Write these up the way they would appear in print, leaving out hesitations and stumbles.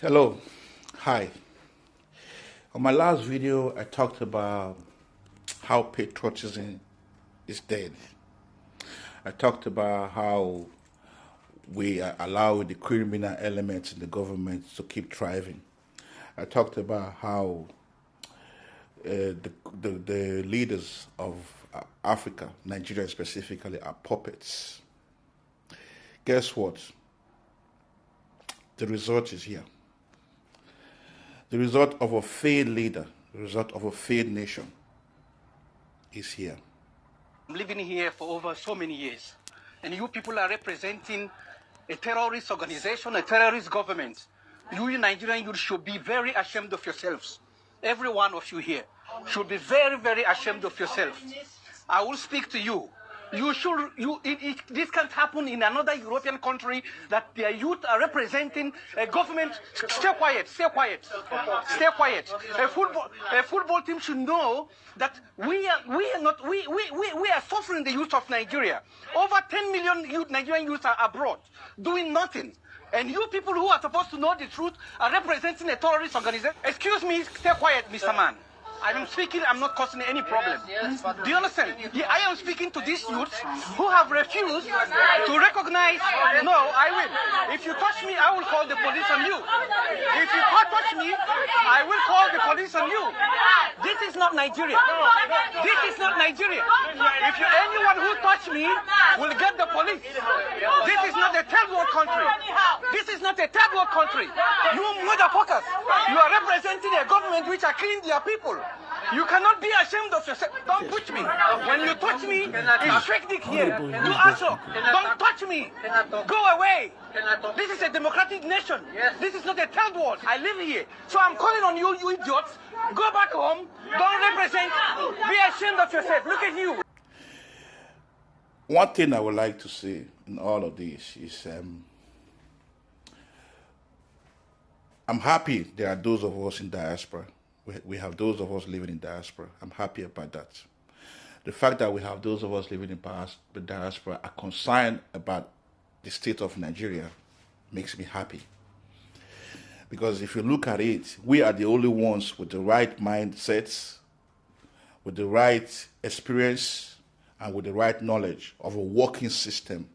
Hello, hi. On my last video, I talked about how patriotism is dead. I talked about how we allow the criminal elements in the government to keep thriving. I talked about how the leaders of Africa, Nigeria specifically, are puppets. Guess what? The result is here. The result of a failed leader, the result of a failed nation is here. I'm living here for over so many years, and you people are representing a terrorist organization, a terrorist government. You Nigerian youth should be very ashamed of yourselves. Every one of you here should be very, very ashamed of yourself. I will speak to you. This can't happen in another European country that their youth are representing a government. Stay quiet, stay quiet, stay quiet. A football team should know that we are suffering the youth of Nigeria. Over 10 million Nigerian youth are abroad doing nothing. And you people who are supposed to know the truth are representing a terrorist organization. Excuse me, stay quiet, Mr. Man. I'm speaking, I'm not causing any problem. Do you understand? I am speaking to these youths who have refused to recognize. No, I will. If you touch me, I will call the police on you. If you can't touch me, I will call the police on you. This is not Nigeria. This is not Nigeria. If anyone who touch me will get the police. This is not a third world country. This is not a third world country. You motherfuckers, you are representing a government which are killing their people. You cannot be ashamed of yourself. Don't touch me. When you touch me, it's strictly here. You also don't touch me. Go away. This is a democratic nation. This is not a third world. I live here. So I'm calling on you, you idiots. Go back home. Don't represent. Be ashamed of yourself. Look at you. One thing I would like to say in all of this is I'm happy there are those of us in diaspora. We have those of us living in diaspora. I'm happy about that. The fact that we have those of us living in the diaspora are concerned about the state of Nigeria makes me happy. Because if you look at it, we are the only ones with the right mindsets, with the right experience, and with the right knowledge of a working system.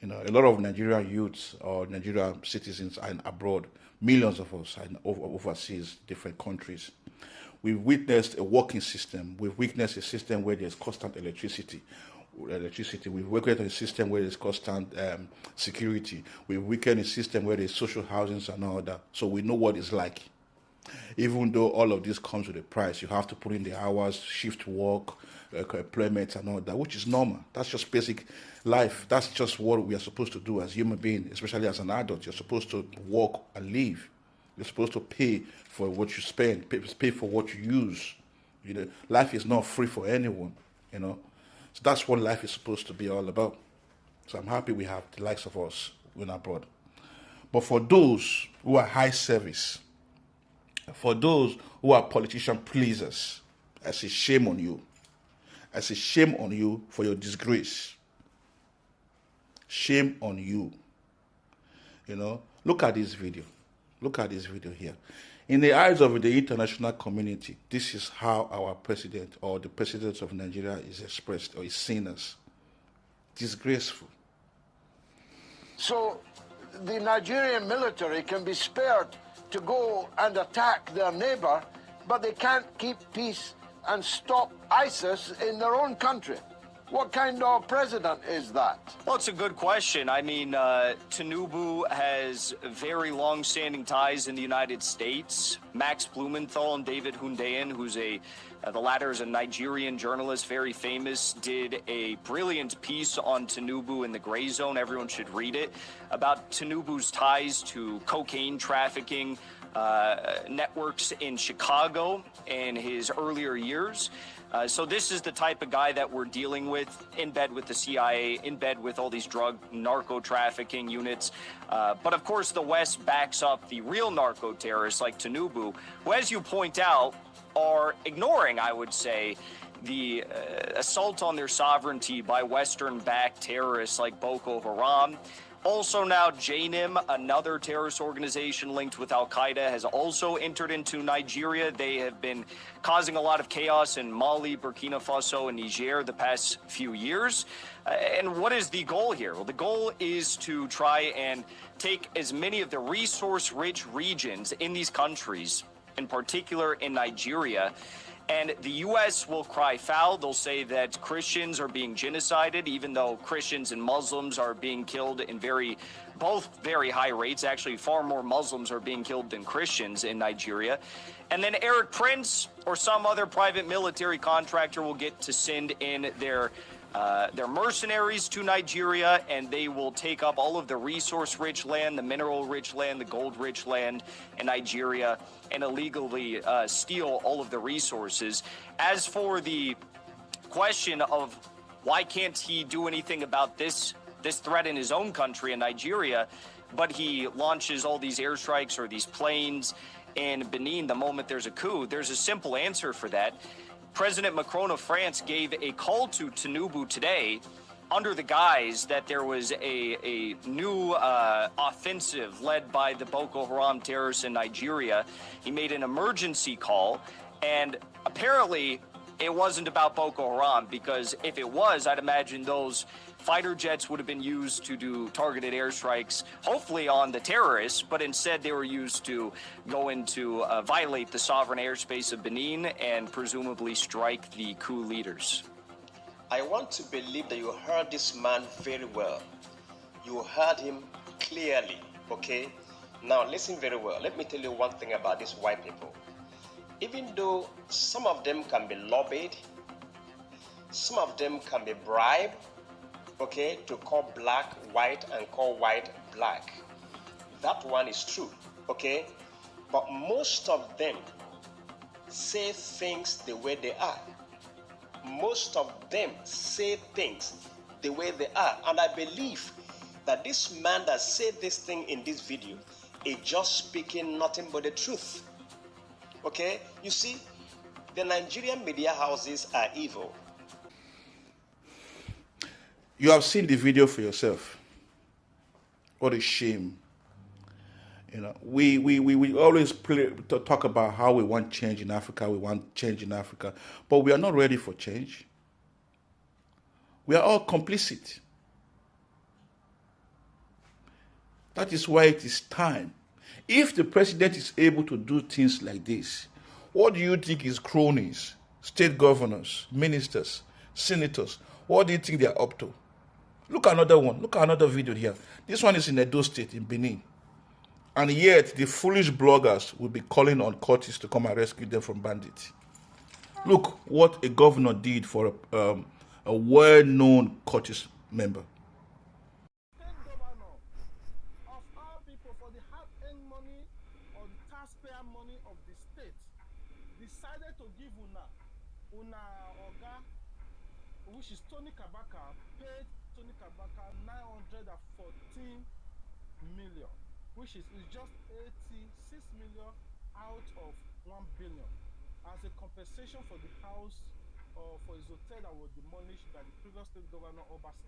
You know, a lot of Nigerian youths or Nigerian citizens are abroad. Millions of us are in overseas, different countries. We've witnessed a working system. We've witnessed a system where there's constant electricity. We've witnessed a system where there's constant security. We've witnessed a system where there's social housing and all that. So we know what it's like. Even though all of this comes with a price, you have to put in the hours, shift work, employment and all that, which is normal. That's just basic life. That's just what we are supposed to do as human beings, especially as an adult. You're supposed to work and live. You're supposed to pay for what you spend, pay for what you use. You know, life is not free for anyone, you know. So that's what life is supposed to be all about. So I'm happy we have the likes of us in abroad. But for those who are high service, for those who are politician pleasers, I say shame on you. I say shame on you for your disgrace. Shame on you. You know, look at this video. Look at this video here. In the eyes of the international community, this is how our president or the president of Nigeria is expressed or is seen as disgraceful. So the Nigerian military can be spared to go and attack their neighbor, but they can't keep peace and stop ISIS in their own country. What kind of president is that? Well, it's a good question. I mean, Tinubu has very long-standing ties in the United States. Max Blumenthal and David Hundeyin, who's the latter is a Nigerian journalist, very famous, did a brilliant piece on Tinubu in the Gray Zone. Everyone should read it, about Tinubu's ties to cocaine trafficking networks in Chicago in his earlier years. So this is the type of guy that we're dealing with, in bed with the CIA, in bed with all these drug narco trafficking units. But of course, the West backs up the real narco terrorists like Tinubu, who, as you point out, are ignoring, I would say, the assault on their sovereignty by Western-backed terrorists like Boko Haram. Also now, JNIM, another terrorist organization linked with Al-Qaeda, has also entered into Nigeria. They have been causing a lot of chaos in Mali, Burkina Faso, and Niger the past few years. And what is the goal here? Well, the goal is to try and take as many of the resource-rich regions in these countries, in particular in Nigeria, and the U.S. will cry foul. They'll say that Christians are being genocided, even though Christians and Muslims are being killed in both very high rates. Actually, far more Muslims are being killed than Christians in Nigeria. And then Eric Prince or some other private military contractor will get to send in their mercenaries to Nigeria, and they will take up all of the resource-rich land, the mineral-rich land, the gold-rich land in Nigeria, and illegally steal all of the resources. As for the question of why can't he do anything about this threat in his own country, in Nigeria, but he launches all these airstrikes or these planes in Benin the moment there's a coup, there's a simple answer for that. President Macron of France gave a call to Tinubu today under the guise that there was a new offensive led by the Boko Haram terrorists in Nigeria. He made an emergency call, and apparently it wasn't about Boko Haram, because if it was, I'd imagine those fighter jets would have been used to do targeted airstrikes, hopefully on the terrorists, but instead they were used to go into violate the sovereign airspace of Benin and presumably strike the coup leaders. I want to believe that you heard this man very well. You heard him clearly, okay? Now listen very well. Let me tell you one thing about these white people. Even though some of them can be lobbied, some of them can be bribed, okay, to call black white and call white black. That one is true, okay? But most of them say things the way they are. Most of them say things the way they are. And I believe that this man that said this thing in this video is just speaking nothing but the truth. Okay? You see, the Nigerian media houses are evil. You have seen the video for yourself. What a shame. You know, we always talk about how we want change in Africa, but we are not ready for change. We are all complicit. That is why it is time. If the president is able to do things like this, what do you think his cronies, state governors, ministers, senators, what do you think they are up to? Look at another one. Look at another video here. This one is in Edo State, in Benin. And yet, the foolish bloggers will be calling on courts to come and rescue them from bandits. Look what a governor did for a well-known courtist member. State governor of all people, for the hard-earned money or the taxpayer money of the state, decided to give una oga, which is Tony Kabaka, paid Tony Kabaka 914 million. Which is just 86 million out of 1 billion as a compensation for the house or for his hotel that was demolished by the previous state governor Obasi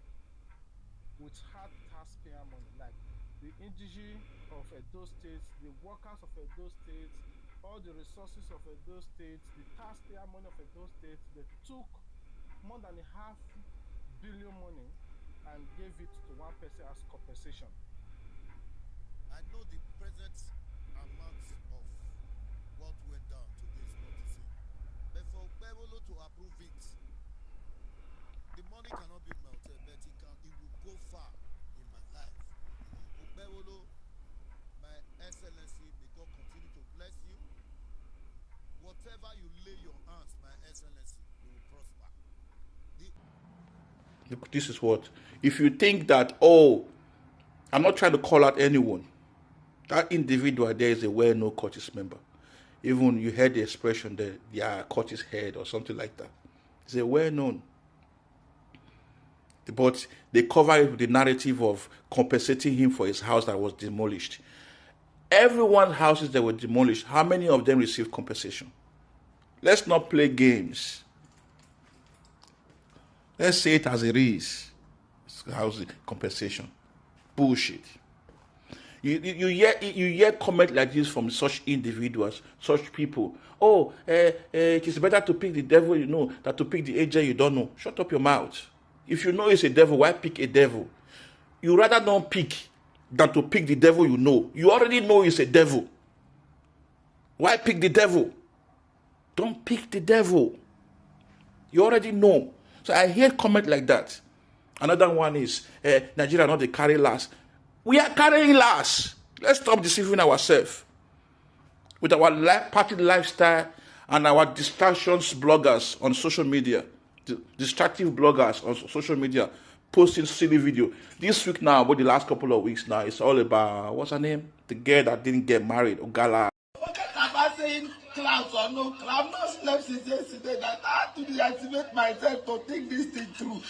with hard taxpayer money, like the indigene of Edo State, the workers of Edo State, all the resources of Edo State, the taxpayer money of Edo State. They took more than $500 million money and gave it to one person as compensation. I know the present amount of what went down to this noticing, but for Bebolo to approve it, the money cannot be melted, but it will go far in my life. Bebolo, my excellency, may God continue to bless you. Whatever you lay your hands, my excellency, you will prosper. Look, this is what, if you think that, oh, I'm not trying to call out anyone, that individual there is a well-known courtist member. Even you heard the expression that they are courtist head or something like that. It's a well-known. But they cover it with the narrative of compensating him for his house that was demolished. Everyone's houses that were demolished, how many of them received compensation? Let's not play games. Let's say it as it is. It's housing compensation. bullshit. You hear comment like this from such individuals, such people. Oh, it is better to pick the devil you know than to pick the angel you don't know. Shut up your mouth. If you know it's a devil, why pick a devil? You rather not pick than to pick the devil you know. You already know it's a devil. Why pick the devil? Don't pick the devil. You already know. So I hear comment like that. Another one is, Nigeria not the carry last. We are carrying last. Let's stop deceiving ourselves. With our party lifestyle and our distractions bloggers on social media, distractive bloggers on social media, posting silly video. This week now, about the last couple of weeks now, it's all about, what's her name? The girl that didn't get married, Ogala. Forget about saying clouds or no clouds. I've not slept since yesterday that I had to deactivate myself to think this thing through.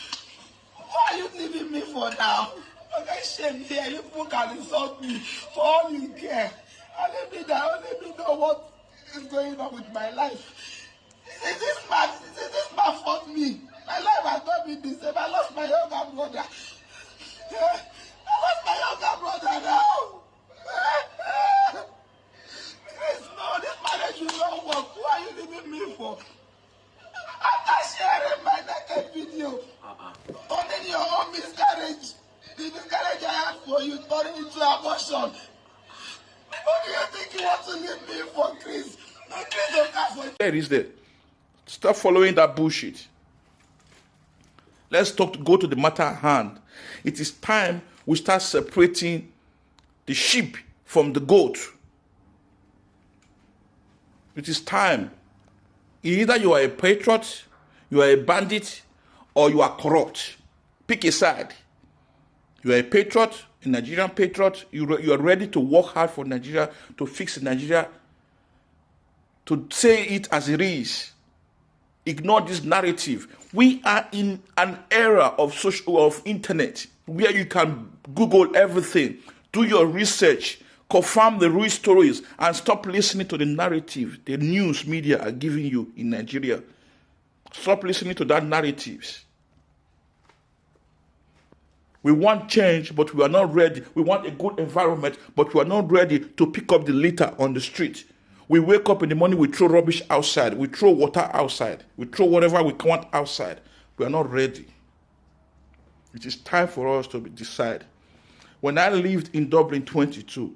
Why are you leaving me for now? Okay, shame here. You people can insult me for all you care. Let me know what is going on with my life. Is this man for me? My life has not been the same. I lost my younger brother. I lost my younger brother now. Chris, no, this marriage will not work. Who are you leaving me for? After sharing my naked video, turning your own miscarriage, the miscarriage I had for you, turning into abortion. What do you think you want to leave me for, Chris? No, Chris don't care for you. There is there. Stop following that bullshit. Let's go to the matter at hand. It is time we start separating the sheep from the goat. It is time. Either you are a patriot, you are a bandit, or you are corrupt. Pick a side. You are a patriot, a Nigerian patriot. You are ready to work hard for Nigeria, to fix Nigeria, to say it as it is. Ignore this narrative. We are in an era of internet where you can Google everything, do your research, confirm the real stories, and stop listening to the narrative the news media are giving you in Nigeria. Stop listening to that narratives. We want change, but we are not ready. We want a good environment, but we are not ready to pick up the litter on the street. We wake up in the morning, we throw rubbish outside. We throw water outside. We throw whatever we want outside. We are not ready. It is time for us to decide. When I lived in Dublin 22,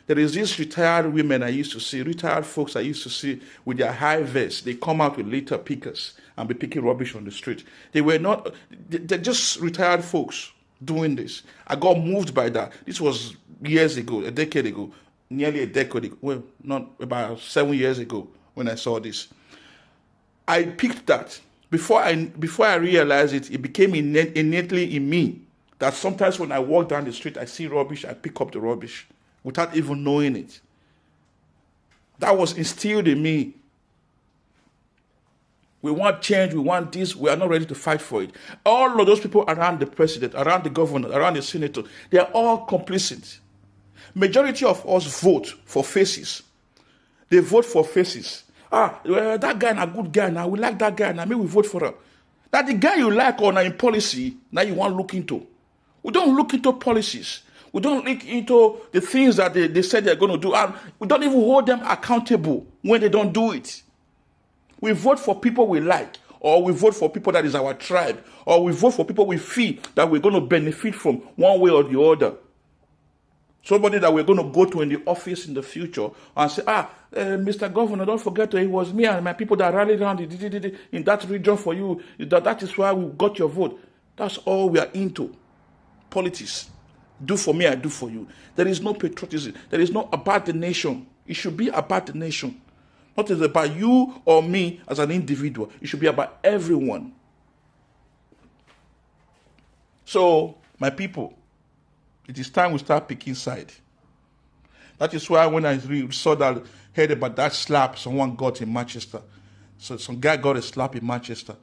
there is this retired women I used to see, retired folks I used to see with their high vests. They come out with litter pickers and be picking rubbish on the street. They're just retired folks doing this. I got moved by that. This was years ago, a decade ago, nearly a decade ago. Well, not about 7 years ago when I saw this. I picked that. Before I realized it, it became innately in me that sometimes when I walk down the street, I see rubbish, I pick up the rubbish without even knowing it. That was instilled in me. We want change, we want this, we are not ready to fight for it. All of those people around the president, around the governor, around the senator, they are all complicit. Majority of us vote for faces. They vote for faces. That guy is a good guy now. We like that guy now. Maybe we vote for him. That the guy you like or in policy, now you want to look into. We don't look into policies. We don't look into the things that they said they're going to do. And we don't even hold them accountable when they don't do it. We vote for people we like, or we vote for people that is our tribe, or we vote for people we feel that we're going to benefit from one way or the other. Somebody that we're going to go to in the office in the future and say, Mr. Governor, don't forget it was me and my people that rallied around in that region for you. That is why we got your vote. That's all we are into. Politics. Do for me, I do for you. There is no patriotism. There is no about the nation. It should be about the nation. Not about you or me as an individual. It should be about everyone. So, my people, it is time we start picking side. That is why when I heard about that slap someone got in Manchester, so some guy got a slap in Manchester.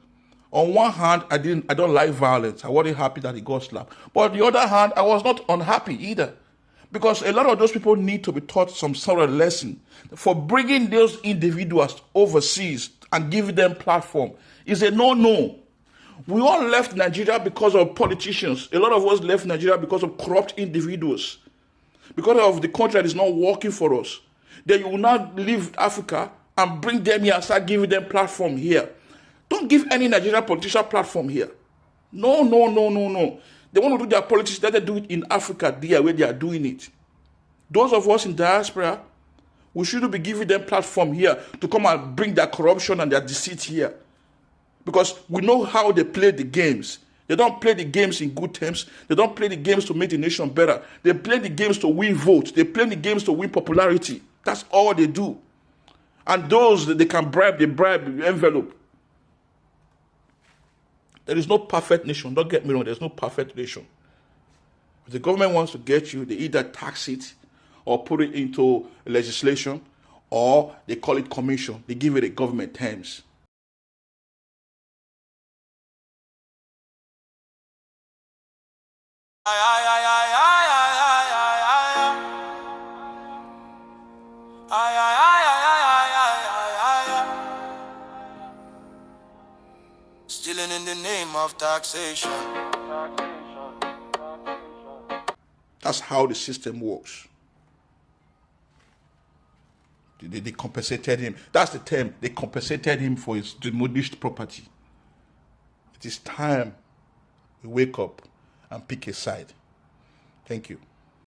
On one hand, I don't like violence. I wasn't happy that he got slapped. But on the other hand, I was not unhappy either. Because a lot of those people need to be taught some sort of lesson. For bringing those individuals overseas and giving them platform is a no-no. We all left Nigeria because of politicians. A lot of us left Nigeria because of corrupt individuals. Because of the country that is not working for us. Then you will now leave Africa and bring them here and start giving them platform here. Don't give any Nigerian politician platform here. No, no, no, no, no. They want to do their politics, let them do it in Africa, there where they are doing it. Those of us in diaspora, we shouldn't be giving them platform here to come and bring their corruption and their deceit here. Because we know how they play the games. They don't play the games in good terms. They don't play the games to make the nation better. They play the games to win votes. They play the games to win popularity. That's all they do. And those that they can bribe, they bribe the envelope. There is no perfect nation. Don't get me wrong. There's no perfect nation. If the government wants to get you, they either tax it or put it into legislation, or they call it commission. They give it a government terms. Stealing in the name of taxation. That's how the system works. They compensated him. That's the term. They compensated him for his demolished property. It is time we wake up and pick a side. Thank you.